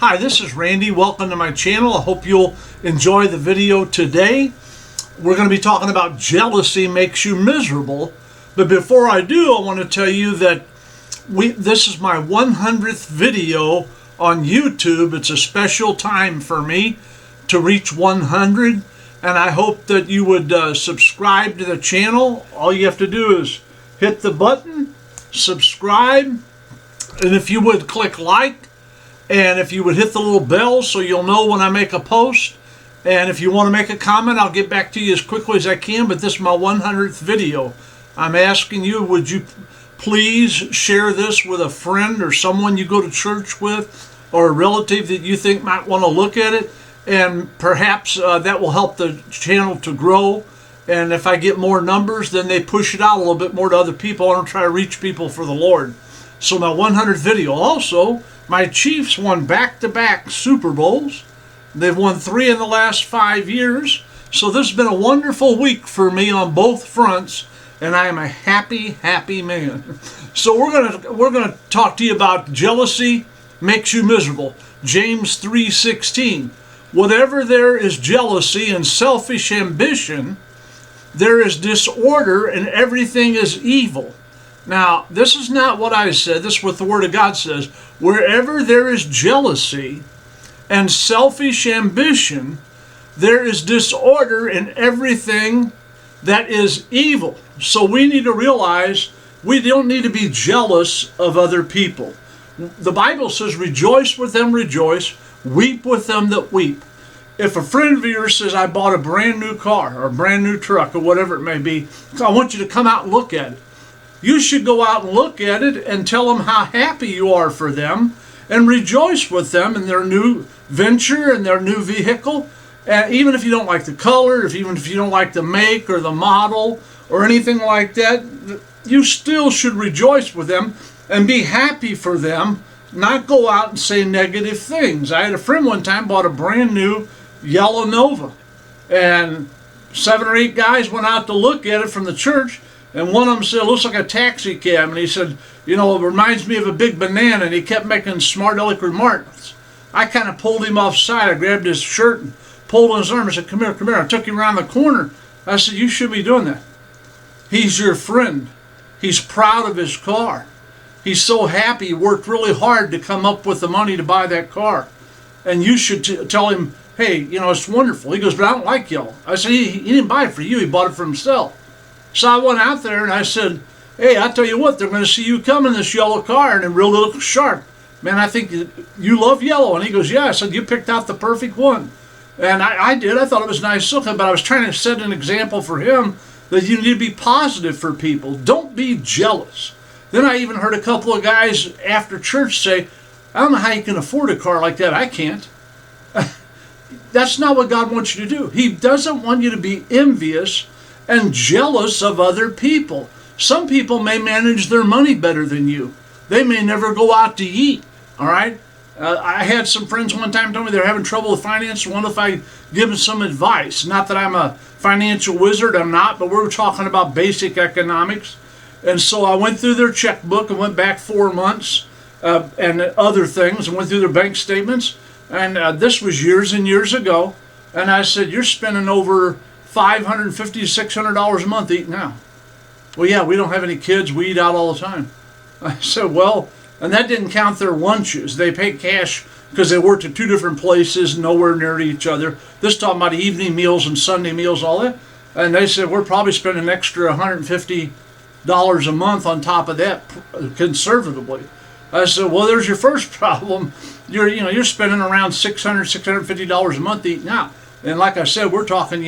Hi, this is Randy. Welcome to my channel. I hope you'll enjoy the video today. We're going to be talking about jealousy makes you miserable. But before I do, I want to tell you that this is my 100th video on YouTube. It's a special time for me to reach 100. And I hope that you would subscribe to the channel. All you have to do is hit the button, subscribe, and if you would click like, and if you would hit the little bell so you'll know when I make a post. And if you want to make a comment, I'll get back to you as quickly as I can. But this is my 100th video. I'm asking you, would you please share this with a friend or someone you go to church with, or a relative that you think might want to look at it? And perhaps that will help the channel to grow. And if I get more numbers, then they push it out a little bit more to other people. I want to try to reach people for the Lord. So my 100th video. Also, my Chiefs won back-to-back Super Bowls. They've won 3 in the last 5 years. So this has been a wonderful week for me on both fronts, and I am a happy, happy man. So we're gonna talk to you about jealousy makes you miserable. James 3:16. Whatever there is jealousy and selfish ambition, there is disorder, and everything is evil. Now, this is not what I said. This is what the Word of God says. Wherever there is jealousy and selfish ambition, there is disorder in everything that is evil. So we need to realize we don't need to be jealous of other people. The Bible says, rejoice with them, rejoice. Weep with them that weep. If a friend of yours says, I bought a brand new car or a brand new truck or whatever it may be, I want you to come out and look at it. You should go out and look at it and tell them how happy you are for them and rejoice with them in their new venture and their new vehicle. Even if you don't like the color, even if you don't like the make or the model or anything like that, you still should rejoice with them and be happy for them, not go out and say negative things. I had a friend one time bought a brand new yellow Nova, and 7 or 8 guys went out to look at it from the church. And one of them said, it looks like a taxi cab. And he said, you know, it reminds me of a big banana. And he kept making smart aleck remarks. I kind of pulled him offside. I grabbed his shirt and pulled on his arm and said, come here, come here. I took him around the corner. I said, you should be doing that. He's your friend. He's proud of his car. He's so happy. He worked really hard to come up with the money to buy that car. And you should tell him, hey, you know, it's wonderful. He goes, but I don't like yellow. I said, he didn't buy it for you. He bought it for himself. So I went out there and I said, hey, I tell you what, they're going to see you come in this yellow car and it really looks sharp. Man, I think you love yellow. And he goes, yeah. I said, you picked out the perfect one. And I did. I thought it was nice looking, but I was trying to set an example for him that you need to be positive for people. Don't be jealous. Then I even heard a couple of guys after church say, I don't know how you can afford a car like that. I can't. That's not what God wants you to do. He doesn't want you to be envious and jealous of other people. Some people may manage their money better than you. They may never go out to eat, all right? I had some friends one time tell me they're having trouble with finance. I wonder if I give them some advice. Not that I'm a financial wizard, I'm not, but we're talking about basic economics. And so I went through their checkbook and went back 4 months and other things, and went through their bank statements. And this was years and years ago. And I said, you're spending over $550 to $600 a month eating out. Well, yeah, we don't have any kids. We eat out all the time. I said, well, and that didn't count their lunches. They paid cash because they worked at 2 different places, nowhere near each other. This talking about evening meals and Sunday meals, all that. And they said, we're probably spending an extra $150 a month on top of that, conservatively. I said, well, there's your first problem. You're spending around $650 a month eating out. And like I said, we're talking,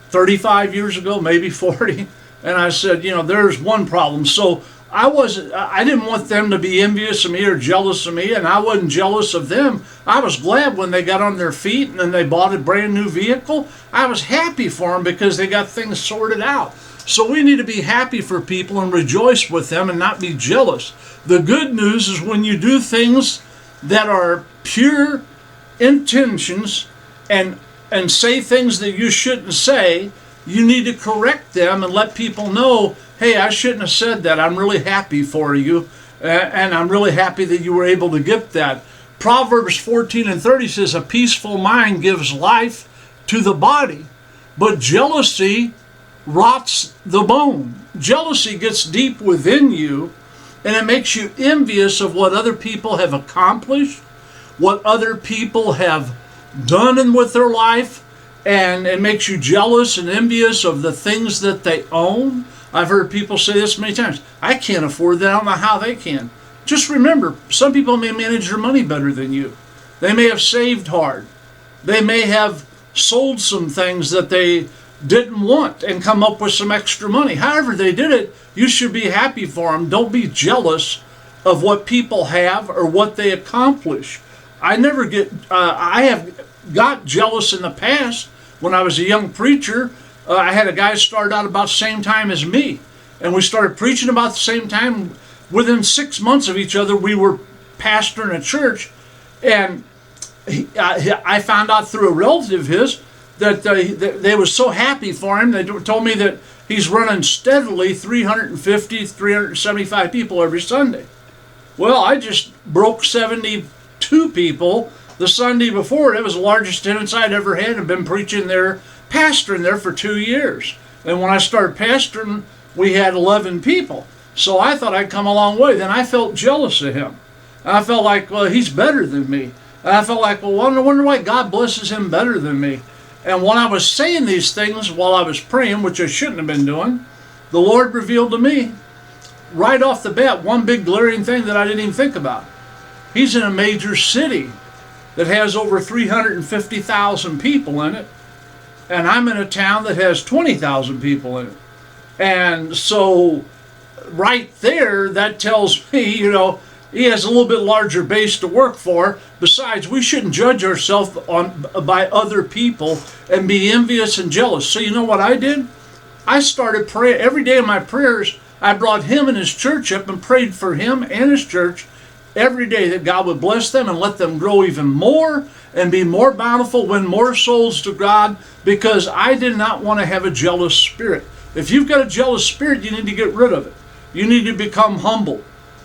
35 years ago, maybe 40. And I said, there's one problem. So I didn't want them to be envious of me or jealous of me, and I wasn't jealous of them. I was glad when they got on their feet and then they bought a brand new vehicle. I was happy for them because they got things sorted out. So we need to be happy for people and rejoice with them and not be jealous. The good news is when you do things that are pure intentions and say things that you shouldn't say, you need to correct them and let people know, hey, I shouldn't have said that. I'm really happy for you, and I'm really happy that you were able to get that. Proverbs 14:30 says, a peaceful mind gives life to the body, but jealousy rots the bone. Jealousy gets deep within you, and it makes you envious of what other people have accomplished, what other people have done with their life, and it makes you jealous and envious of the things that they own. I've heard people say this many times. I can't afford that. I don't know how they can. Just remember, some people may manage their money better than you. They may have saved hard. They may have sold some things that they didn't want and come up with some extra money. However they did it, you should be happy for them. Don't be jealous of what people have or what they accomplish. I have got jealous in the past. When I was a young preacher, I had a guy start out about the same time as me, and we started preaching about the same time. Within 6 months of each other, we were pastoring a church, and I found out through a relative of his that they were so happy for him. They told me that he's running steadily 350, 375 people every Sunday. Well, I just broke 72 people the Sunday before. It was the largest attendance I'd ever had. I've been preaching there, pastoring there for 2 years. And when I started pastoring, we had 11 people. So I thought I'd come a long way. Then I felt jealous of him. I felt like, well, he's better than me. And I felt like, well, I wonder why God blesses him better than me. And when I was saying these things while I was praying, which I shouldn't have been doing, the Lord revealed to me right off the bat one big glaring thing that I didn't even think about. He's in a major city that has over 350,000 people in it, and I'm in a town that has 20,000 people in it. And so right there, that tells me, he has a little bit larger base to work for. Besides, we shouldn't judge ourselves by other people and be envious and jealous. So you know what I did? I started praying. Every day in my prayers, I brought him and his church up and prayed for him and his church every day, that God would bless them and let them grow even more and be more bountiful, win more souls to God, because I did not want to have a jealous spirit. If you've got a jealous spirit, you need to get rid of it. You need to become humble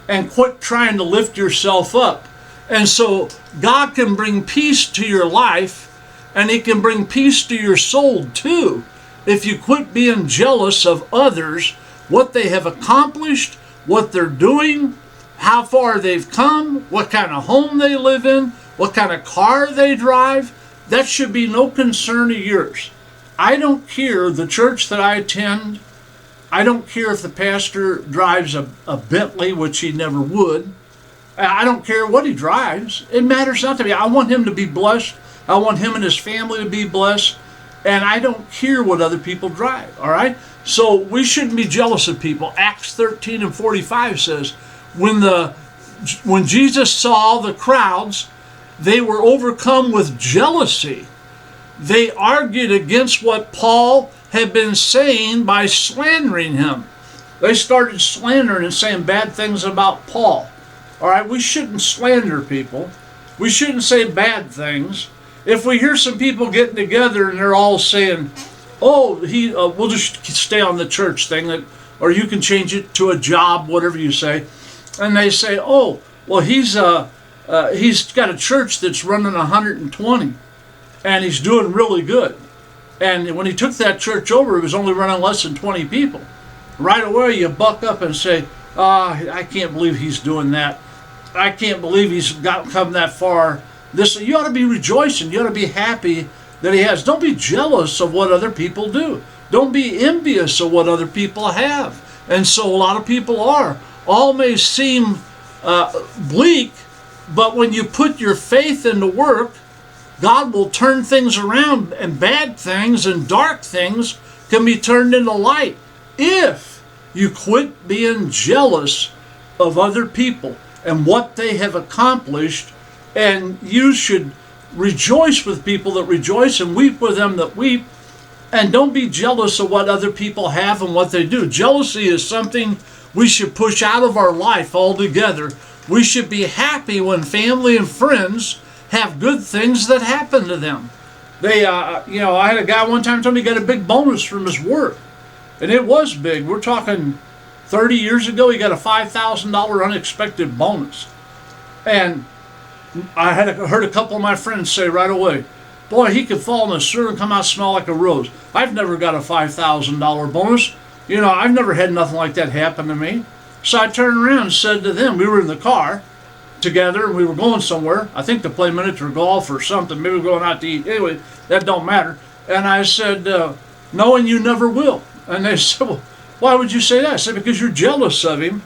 and quit trying to lift yourself up. And so God can bring peace to your life, and he can bring peace to your soul too, if you quit being jealous of others, what they have accomplished, what they're doing, how far they've come, what kind of home they live in, what kind of car they drive. That should be no concern of yours. I don't care the church that I attend. I don't care if the pastor drives a Bentley, which he never would. I don't care what he drives. It matters not to me. I want him to be blessed. I want him and his family to be blessed. And I don't care what other people drive, all right? So we shouldn't be jealous of people. Acts 13:45 says, when Jesus saw the crowds, they were overcome with jealousy. They argued against what Paul had been saying by slandering him. They started slandering and saying bad things about Paul. All right, we shouldn't slander people. We shouldn't say bad things. If we hear some people getting together and they're all saying, oh, we'll just stay on the church thing, or you can change it to a job, whatever you say. And they say, oh, well, he's got a church that's running 120, and he's doing really good. And when he took that church over, it was only running less than 20 people. Right away, you buck up and say, I can't believe he's doing that. I can't believe he's come that far. You ought to be rejoicing. You ought to be happy that he has. Don't be jealous of what other people do. Don't be envious of what other people have. And so a lot of people are. All may seem bleak, but when you put your faith into work, God will turn things around, and bad things and dark things can be turned into light if you quit being jealous of other people and what they have accomplished. And you should rejoice with people that rejoice and weep with them that weep. And don't be jealous of what other people have and what they do. Jealousy is something we should push out of our life altogether. We should be happy when family and friends have good things that happen to them. I had a guy one time tell me he got a big bonus from his work. And it was big. We're talking 30 years ago, he got a $5,000 unexpected bonus. And I heard a couple of my friends say right away, boy, he could fall in a sewer and come out smell like a rose. I've never got a $5,000 bonus. You know, I've never had nothing like that happen to me. So I turned around and said to them, we were in the car together and we were going somewhere, I think to play miniature golf or something, maybe going out to eat. Anyway, that don't matter. And I said, no, and you never will. And they said, well, why would you say that? I said, because you're jealous of him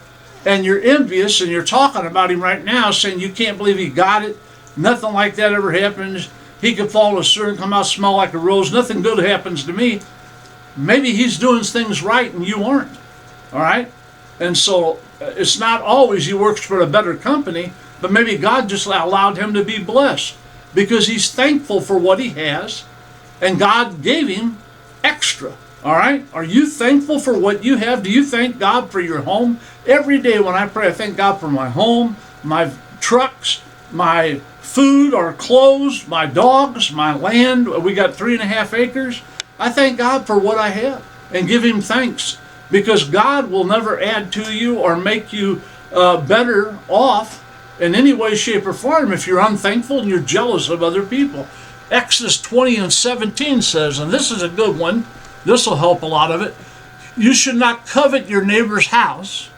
and you're envious and you're talking about him right now saying you can't believe he got it. Nothing like that ever happens. He could fall in a sewer and come out smell like a rose. Nothing good happens to me. Maybe he's doing things right and you aren't. All right? And so it's not always he works for a better company, but maybe God just allowed him to be blessed because he's thankful for what he has and God gave him extra. All right? Are you thankful for what you have? Do you thank God for your home? Every day when I pray, I thank God for my home, my trucks, my food or clothes, my dogs, my land. We got 3.5 acres. I thank God for what I have and give him thanks because God will never add to you or make you better off in any way, shape, or form if you're unthankful and you're jealous of other people. Exodus 20:17 says, and this is a good one, this will help a lot of it, you should not covet your neighbor's house,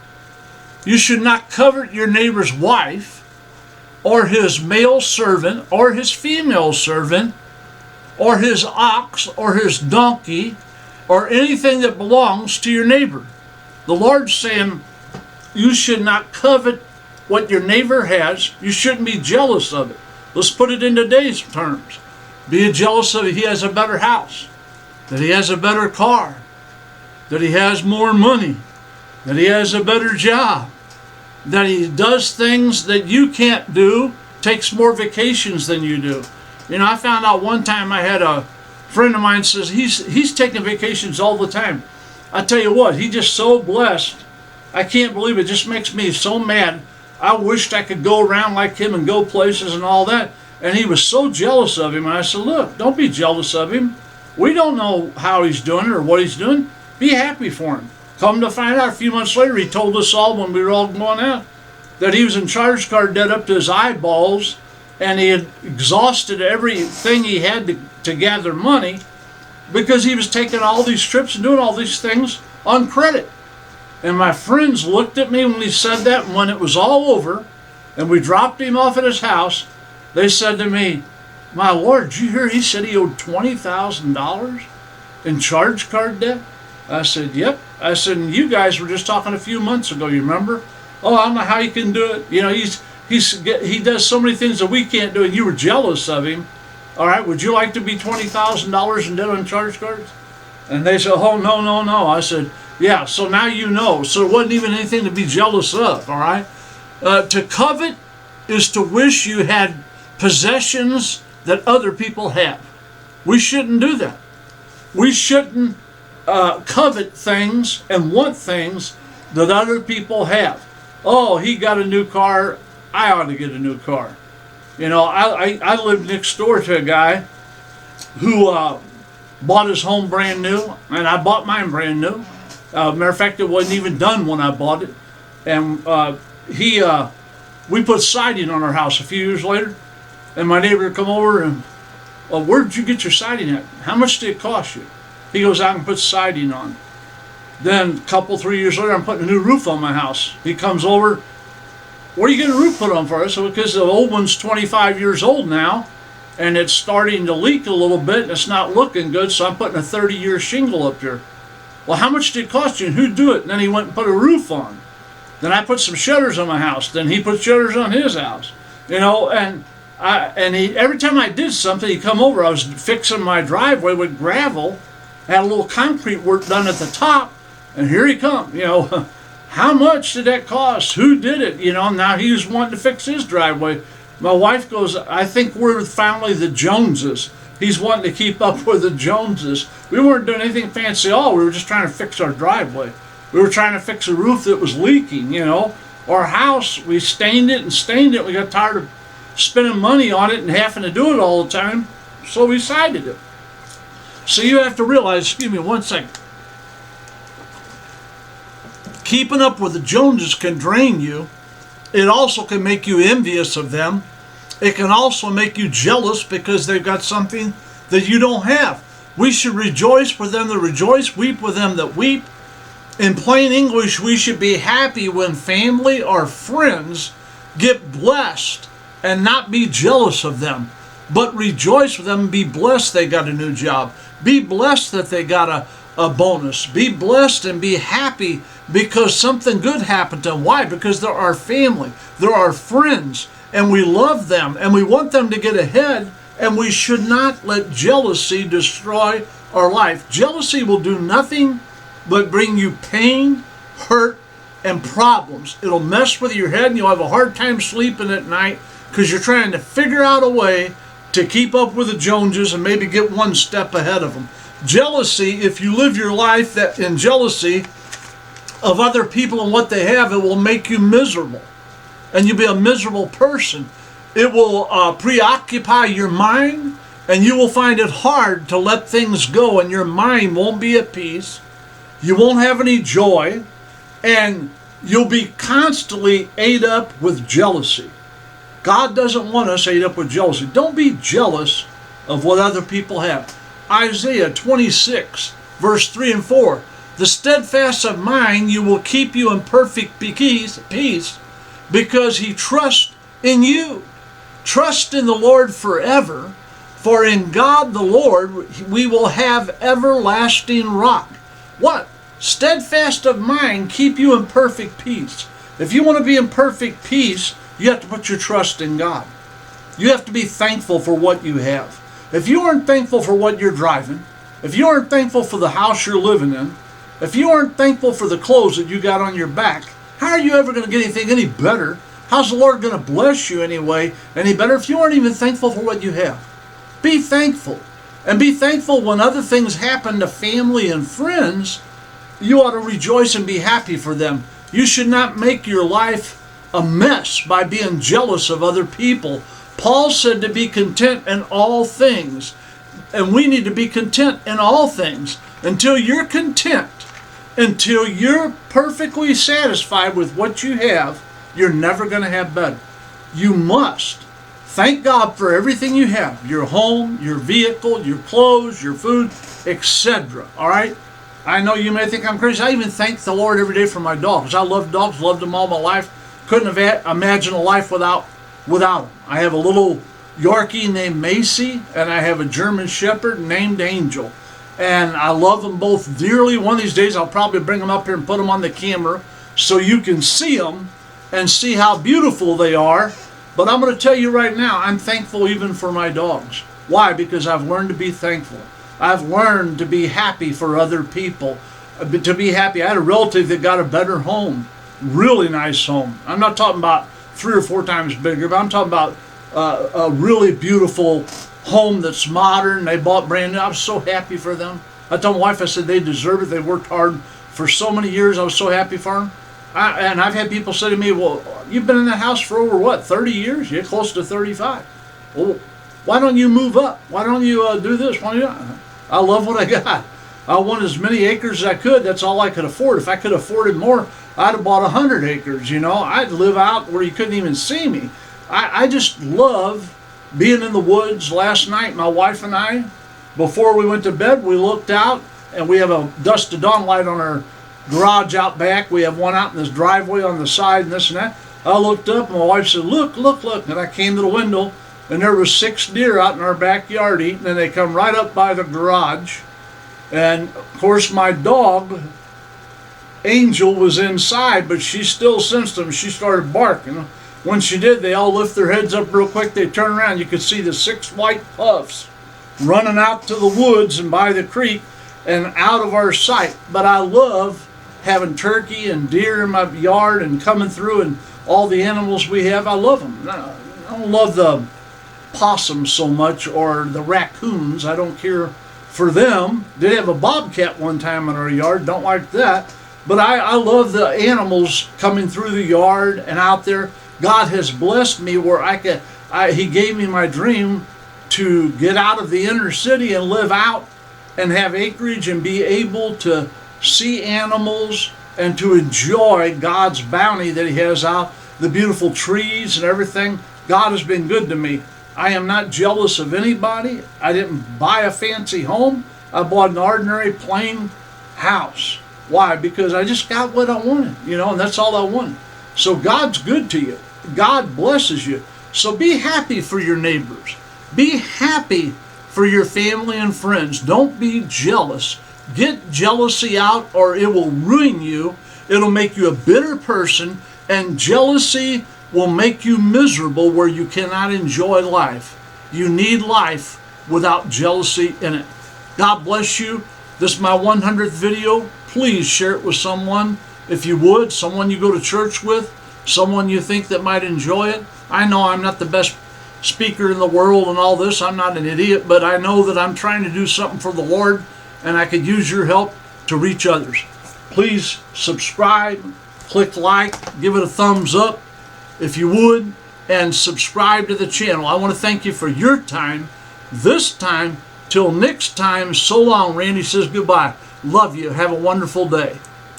you should not covet your neighbor's wife, or his male servant, or his female servant, or his ox, or his donkey, or anything that belongs to your neighbor. The Lord's saying you should not covet what your neighbor has. You shouldn't be jealous of it. Let's put it in today's terms. Be jealous of it. He has a better house, that he has a better car, that he has more money, that he has a better job, that he does things that you can't do, takes more vacations than you do. You know, I found out one time I had a friend of mine says he's taking vacations all the time. I tell you what, he's just so blessed. I can't believe it. It just makes me so mad. I wished I could go around like him and go places and all that. And he was so jealous of him. And I said, look, don't be jealous of him. We don't know how he's doing it or what he's doing. Be happy for him. Come to find out a few months later, he told us all when we were all going out that he was in charge card debt up to his eyeballs and he had exhausted everything he had to gather money because he was taking all these trips and doing all these things on credit. And my friends looked at me when he said that, and when it was all over and we dropped him off at his house, they said to me, my Lord, did you hear he said he owed $20,000 in charge card debt? I said, yep. I said, and you guys were just talking a few months ago, you remember? Oh, I don't know how you can do it. You know, he does so many things that we can't do, and you were jealous of him. All right, would you like to be $20,000 in debt on charge cards? And they said, oh, no. I said, yeah, so now you know. So it wasn't even anything to be jealous of, all right? To covet is to wish you had possessions that other people have. We shouldn't do that. We shouldn't covet things and want things that other people have. Oh, he got a new car, I ought to get a new car. You know, I lived next door to a guy who bought his home brand new, and I bought mine brand new. Matter of fact, it wasn't even done when I bought it. And we put siding on our house a few years later, and my neighbor come over and, well, where did you get your siding at? How much did it cost you? He goes out and puts siding on. Then a couple, 3 years later, I'm putting a new roof on my house. He comes over, what are you getting a roof put on for? I said, because the old one's 25 years old now, and it's starting to leak a little bit, and it's not looking good, so I'm putting a 30-year shingle up there. Well, how much did it cost you, and who'd do it? And then he went and put a roof on. Then I put some shutters on my house. Then he put shutters on his house. You know, and every time I did something, he'd come over. I was fixing my driveway with gravel, had a little concrete work done at the top, and here he come. You know, how much did that cost? Who did it? You know, now he was wanting to fix his driveway. My wife goes, I think we're finally the Joneses. He's wanting to keep up with the Joneses. We weren't doing anything fancy at all. We were just trying to fix our driveway. We were trying to fix a roof that was leaking, you know. Our house, we stained it and stained it. We got tired of spending money on it and having to do it all the time, so we sided it. So you have to realize, excuse me one second, keeping up with the Joneses can drain you. It also can make you envious of them. It can also make you jealous because they've got something that you don't have. We should rejoice with them that rejoice, weep with them that weep. In plain English, we should be happy when family or friends get blessed and not be jealous of them, but rejoice with them and be blessed they got a new job. Be blessed that they got a bonus. Be blessed and be happy because something good happened to them. Why? Because they're our family. They're our friends. And we love them. And we want them to get ahead. And we should not let jealousy destroy our life. Jealousy will do nothing but bring you pain, hurt, and problems. It'll mess with your head and you'll have a hard time sleeping at night because you're trying to figure out a way to keep up with the Joneses and maybe get one step ahead of them. Jealousy, if you live your life that in jealousy of other people and what they have, it will make you miserable. And you'll be a miserable person. It will preoccupy your mind, and you will find it hard to let things go, and your mind won't be at peace. You won't have any joy, and you'll be constantly ate up with jealousy. God doesn't want us ate up with jealousy. Don't be jealous of what other people have. Isaiah 26, verse 3 and 4. The steadfast of mind you will keep you in perfect peace because he trusts in you. Trust in the Lord forever, for in God the Lord we will have everlasting rock. What? Steadfast of mind keep you in perfect peace. If you want to be in perfect peace, you have to put your trust in God. You have to be thankful for what you have. If you aren't thankful for what you're driving, if you aren't thankful for the house you're living in, if you aren't thankful for the clothes that you got on your back, how are you ever going to get anything any better? How's the Lord going to bless you anyway any better if you aren't even thankful for what you have? Be thankful. And be thankful when other things happen to family and friends. You ought to rejoice and be happy for them. You should not make your life a mess by being jealous of other people. Paul said to be content in all things. And we need to be content in all things. Until you're content, until you're perfectly satisfied with what you have, you're never going to have better. You must thank God for everything you have. Your home, your vehicle, your clothes, your food, etc. All right? I know you may think I'm crazy. I even thank the Lord every day for my dogs. I love dogs, loved them all my life. Couldn't have imagined a life without them. I have a little Yorkie named Macy, and I have a German Shepherd named Angel. And I love them both dearly. One of these days I'll probably bring them up here and put them on the camera so you can see them and see how beautiful they are. But I'm going to tell you right now, I'm thankful even for my dogs. Why? Because I've learned to be thankful. I've learned to be happy for other people. To be happy. I had a relative that got a better home. Really nice home. I'm not talking about 3 or 4 times bigger, but I'm talking about a really beautiful home that's modern. They bought brand new. I was so happy for them. I told my wife, I said they deserve it. They worked hard for so many years. I was so happy for them. And I've had people say to me, well, you've been in that house for over, what, 30 years? You're close to 35. Well, why don't you move up? Why don't you do this? Why don't you? I love what I got. I want as many acres as I could. That's all I could afford. If I could have afforded more, I'd have bought 100 acres, you know. I'd live out where you couldn't even see me. I just love being in the woods. Last night, my wife and I, before we went to bed, we looked out, and we have a dusk to dawn light on our garage out back. We have one out in this driveway on the side and this and that. I looked up, and my wife said, look, look, look. And I came to the window, and there was 6 deer out in our backyard eating, and they come right up by the garage. And, of course, my dog, Angel, was inside, but she still sensed them. She started barking. When she did, they all lift their heads up real quick. They turn around. You could see the 6 white puffs running out to the woods and by the creek and out of our sight. But I love having turkey and deer in my yard and coming through and all the animals we have. I love them. I don't love the possums so much or the raccoons. I don't care for them. Did have a bobcat one time in our yard. Don't like that. But I love the animals coming through the yard and out there. God has blessed me where He gave me my dream to get out of the inner city and live out and have acreage and be able to see animals and to enjoy God's bounty that He has out the beautiful trees and everything. God has been good to me. I am not jealous of anybody. I didn't buy a fancy home. I bought an ordinary plain house. Why? Because I just got what I wanted, and that's all I wanted. So God's good to you. God blesses you. So be happy for your neighbors. Be happy for your family and friends. Don't be jealous. Get jealousy out or it will ruin you. It'll make you a bitter person, and jealousy will make you miserable where you cannot enjoy life. You need life without jealousy in it. God bless you. This is my 100th video. Please share it with someone, if you would, someone you go to church with, someone you think that might enjoy it. I know I'm not the best speaker in the world and all this. I'm not an idiot, but I know that I'm trying to do something for the Lord, and I could use your help to reach others. Please subscribe, click like, give it a thumbs up if you would, and subscribe to the channel. I want to thank you for your time. This time, till next time, so long. Randy says goodbye. Love you. Have a wonderful day.